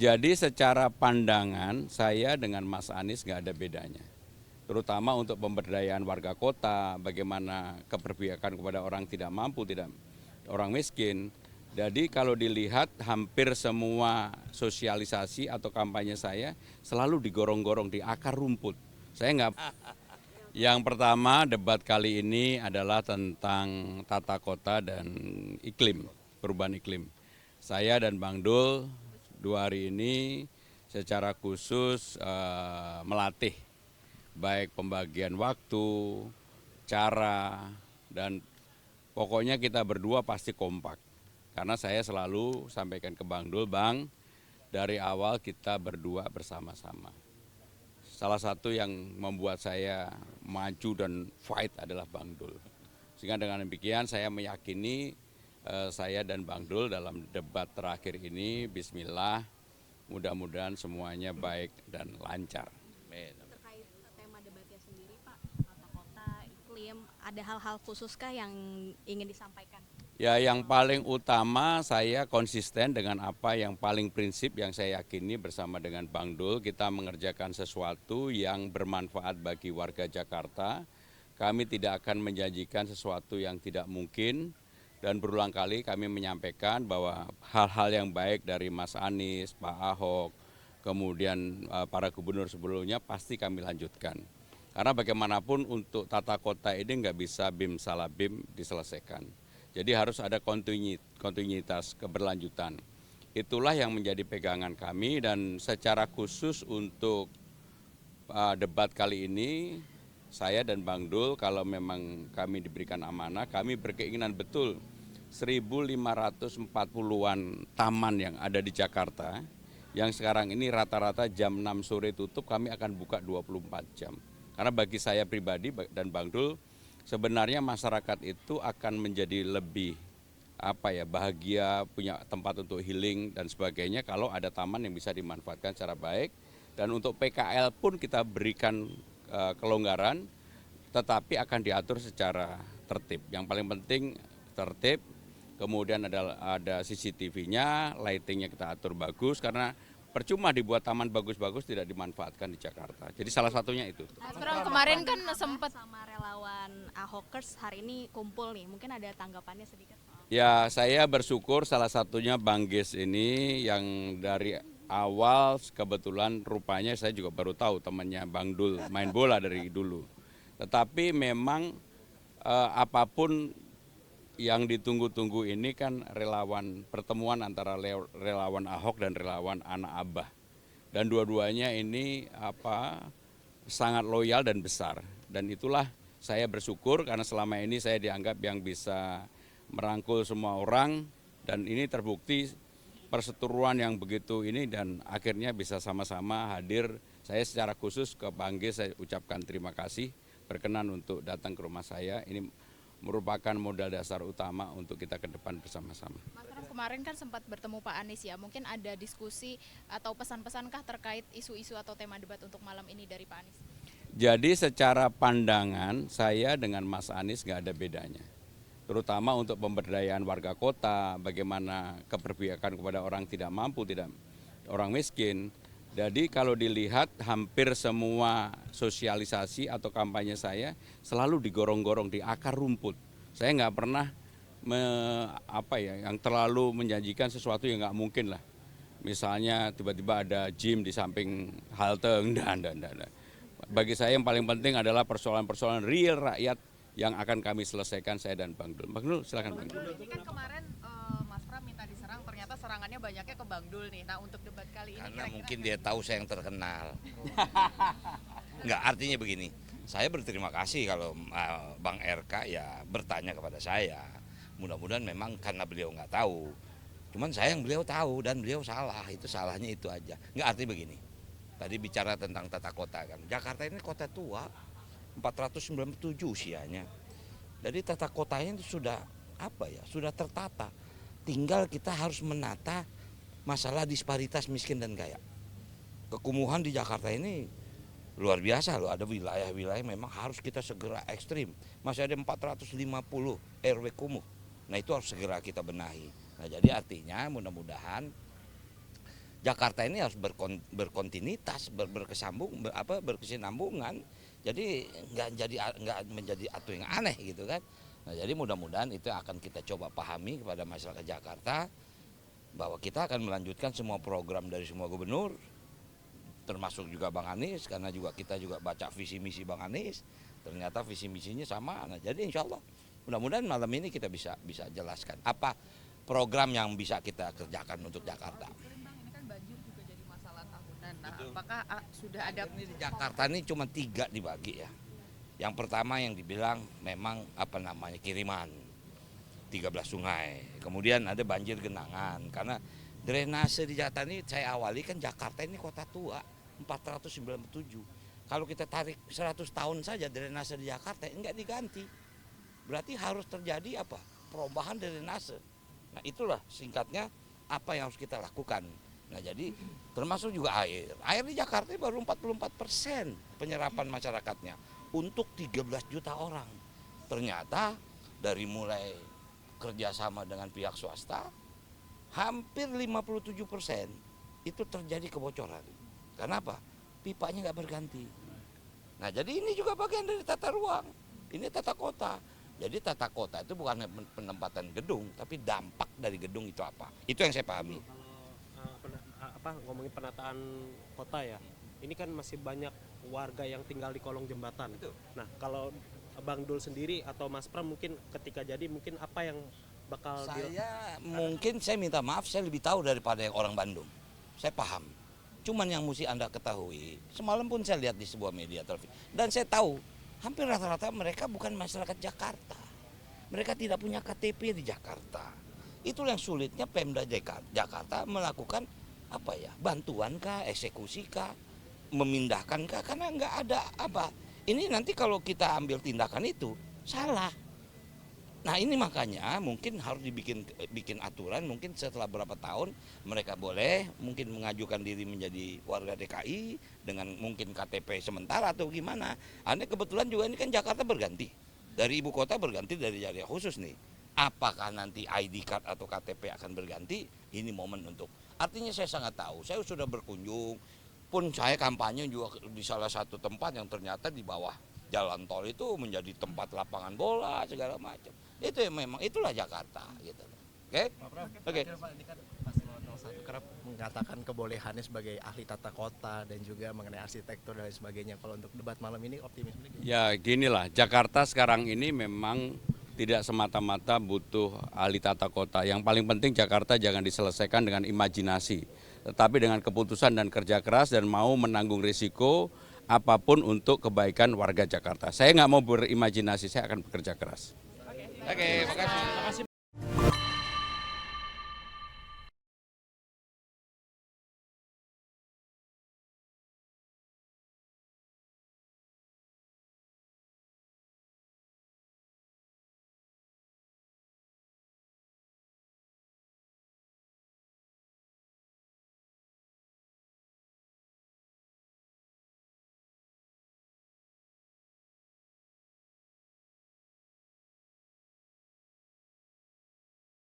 Jadi secara pandangan saya dengan Mas Anies nggak ada bedanya. Terutama untuk pemberdayaan warga kota, bagaimana keberpihakan kepada orang tidak mampu, tidak orang miskin. Jadi kalau dilihat hampir semua sosialisasi atau kampanye saya selalu digorong-gorong di akar rumput. Saya nggak. Yang pertama debat kali ini adalah tentang tata kota dan iklim, perubahan iklim. Saya dan Bang Dul 2 hari ini secara khusus melatih baik pembagian waktu, cara, dan pokoknya kita berdua pasti kompak. Karena saya selalu sampaikan ke Bang Dul, Bang, dari awal kita berdua bersama-sama. Salah satu yang membuat saya maju dan fight adalah Bang Dul. Sehingga dengan demikian saya meyakini saya dan Bang Dul dalam debat terakhir ini, bismillah, mudah-mudahan semuanya baik dan lancar. Terkait tema debatnya sendiri Pak, tata kota, iklim, ada hal-hal khususkah yang ingin disampaikan? Ya, yang paling utama saya konsisten dengan apa yang paling prinsip yang saya yakini bersama dengan Bang Dul, kita mengerjakan sesuatu yang bermanfaat bagi warga Jakarta. Kami tidak akan menjanjikan sesuatu yang tidak mungkin dan berulang kali kami menyampaikan bahwa hal-hal yang baik dari Mas Anies, Pak Ahok, kemudian para gubernur sebelumnya pasti kami lanjutkan. Karena bagaimanapun untuk tata kota ini nggak bisa bim salah bim diselesaikan. Jadi harus ada kontinuitas keberlanjutan. Itulah yang menjadi pegangan kami dan secara khusus untuk debat kali ini saya dan Bang Dul kalau memang kami diberikan amanah, kami berkeinginan betul 1.540-an taman yang ada di Jakarta yang sekarang ini rata-rata jam 6 sore tutup, kami akan buka 24 jam. Karena bagi saya pribadi dan Bang Dul, sebenarnya masyarakat itu akan menjadi lebih bahagia, punya tempat untuk healing dan sebagainya kalau ada taman yang bisa dimanfaatkan secara baik. Dan untuk PKL pun kita berikan kelonggaran, tetapi akan diatur secara tertib. Yang paling penting tertib, kemudian ada CCTV-nya, lighting-nya kita atur bagus karena percuma dibuat taman bagus-bagus tidak dimanfaatkan di Jakarta. Jadi salah satunya itu. Mas Pram, kemarin kan sempat sama relawan Ahokers hari ini kumpul nih, mungkin ada tanggapannya sedikit? Ya, saya bersyukur salah satunya Bang Ges ini yang dari awal kebetulan rupanya saya juga baru tahu temannya Bang Dul main bola dari dulu. Tetapi memang apapun yang ditunggu-tunggu ini kan relawan pertemuan antara relawan Ahok dan relawan anak Abah. Dan dua-duanya ini sangat loyal dan besar. Dan itulah saya bersyukur karena selama ini saya dianggap yang bisa merangkul semua orang dan ini terbukti perseteruan yang begitu ini dan akhirnya bisa sama-sama hadir. Saya secara khusus ke Bang G saya ucapkan terima kasih berkenan untuk datang ke rumah saya. Ini merupakan modal dasar utama untuk kita ke depan bersama-sama. Mas Pram, kemarin kan sempat bertemu Pak Anies ya, mungkin ada diskusi atau pesan-pesankah terkait isu-isu atau tema debat untuk malam ini dari Pak Anies? Jadi secara pandangan saya dengan Mas Anies nggak ada bedanya. Terutama untuk pemberdayaan warga kota, bagaimana keberpihakan kepada orang tidak mampu, tidak orang miskin. Jadi kalau dilihat hampir semua sosialisasi atau kampanye saya selalu digorong-gorong di akar rumput. Saya nggak pernah yang terlalu menjanjikan sesuatu yang nggak mungkin lah. Misalnya tiba-tiba ada gym di samping halte, enggak. Bagi saya yang paling penting adalah persoalan-persoalan real rakyat yang akan kami selesaikan saya dan Bang Dul. Bang Dul silakan Bang Dul. Ini kan kemarin Mas Pram minta diserang, ternyata serangannya banyaknya ke Bang Dul nih. Nah untuk debat kali ini Karena kira-kira mungkin dia tahu saya yang terkenal. Enggak, artinya begini, saya berterima kasih kalau Bang RK ya bertanya kepada saya. Mudah-mudahan memang karena beliau nggak tahu. Cuman saya yang beliau tahu dan beliau salah, itu salahnya itu aja. Enggak, artinya begini, tadi bicara tentang tata kota kan. Jakarta ini kota tua, 497 usianya. Jadi tata kotanya itu sudah sudah tertata. Tinggal kita harus menata masalah disparitas miskin dan kaya. Kekumuhan di Jakarta ini luar biasa loh, ada wilayah-wilayah memang harus kita segera ekstrim. Masih ada 450 RW kumuh. Nah itu harus segera kita benahi. Nah jadi artinya mudah-mudahan Jakarta ini harus berkontinuitas, berkesinambungan. Jadi nggak menjadi atu yang aneh gitu kan. Nah, jadi mudah-mudahan itu akan kita coba pahami kepada masyarakat Jakarta bahwa kita akan melanjutkan semua program dari semua gubernur, termasuk juga Bang Anies, karena kita juga baca visi misi Bang Anies, ternyata visi misinya sama. Nah, jadi insya Allah mudah-mudahan malam ini kita bisa jelaskan apa program yang bisa kita kerjakan untuk Jakarta. Ini kan banjir juga jadi masalah tahunan. Nah, apakah sudah ada Ini di Jakarta ini cuma 3 dibagi ya. Yang pertama yang dibilang memang kiriman 13 sungai. Kemudian ada banjir genangan karena drainase di Jakarta ini saya awali kan Jakarta ini kota tua 497. Kalau kita tarik 100 tahun saja drainase di Jakarta enggak diganti. Berarti harus terjadi perubahan drainase. Nah, itulah singkatnya apa yang harus kita lakukan. Nah, jadi termasuk juga air. Air di Jakarta baru 44% penyerapan masyarakatnya untuk 13 juta orang. Ternyata dari mulai kerjasama dengan pihak swasta, hampir 57% itu terjadi kebocoran. Kenapa? Pipanya nggak berganti. Nah, jadi ini juga bagian dari tata ruang. Ini tata kota. Jadi tata kota itu bukan penempatan gedung, tapi dampak dari gedung itu apa? Itu yang saya pahami. Kalau ngomongin penataan kota ya, ini kan masih banyak warga yang tinggal di kolong jembatan. Betul. Nah, kalau Bang Dul sendiri atau Mas Pram mungkin ketika jadi mungkin apa yang bakal Saya minta maaf, saya lebih tahu daripada yang orang Bandung. Saya paham. Cuman yang mesti Anda ketahui, semalam pun saya lihat di sebuah media televisi dan saya tahu hampir rata-rata mereka bukan masyarakat Jakarta. Mereka tidak punya KTP di Jakarta. Itulah yang sulitnya Pemda Jakarta melakukan bantuan kah, eksekusi kah, memindahkan kah, karena nggak ada Ini nanti kalau kita ambil tindakan itu salah. Nah, ini makanya mungkin harus bikin aturan, mungkin setelah berapa tahun mereka boleh mungkin mengajukan diri menjadi warga DKI dengan mungkin KTP sementara atau gimana. Anda kebetulan juga ini kan Jakarta berganti. Dari ibu kota berganti dari daerah khusus nih. Apakah nanti ID card atau KTP akan berganti? Ini momen untuk. Artinya saya sangat tahu, saya sudah berkunjung, pun saya kampanye juga di salah satu tempat yang ternyata di bawah jalan tol itu menjadi tempat lapangan bola segala macam. Itu yang memang itulah Jakarta gitu. Oke? Oke. Ini kan Paslon 01 kerap mengatakan kebolehannya sebagai ahli tata kota dan juga mengenai arsitektur dan lain sebagainya. Kalau untuk debat malam ini optimisme gimana? Ya ginilah, Jakarta sekarang ini memang tidak semata-mata butuh ahli tata kota. Yang paling penting Jakarta jangan diselesaikan dengan imajinasi, tetapi dengan keputusan dan kerja keras dan mau menanggung risiko apapun untuk kebaikan warga Jakarta. Saya nggak mau berimajinasi, saya akan bekerja keras. Oke, makasih.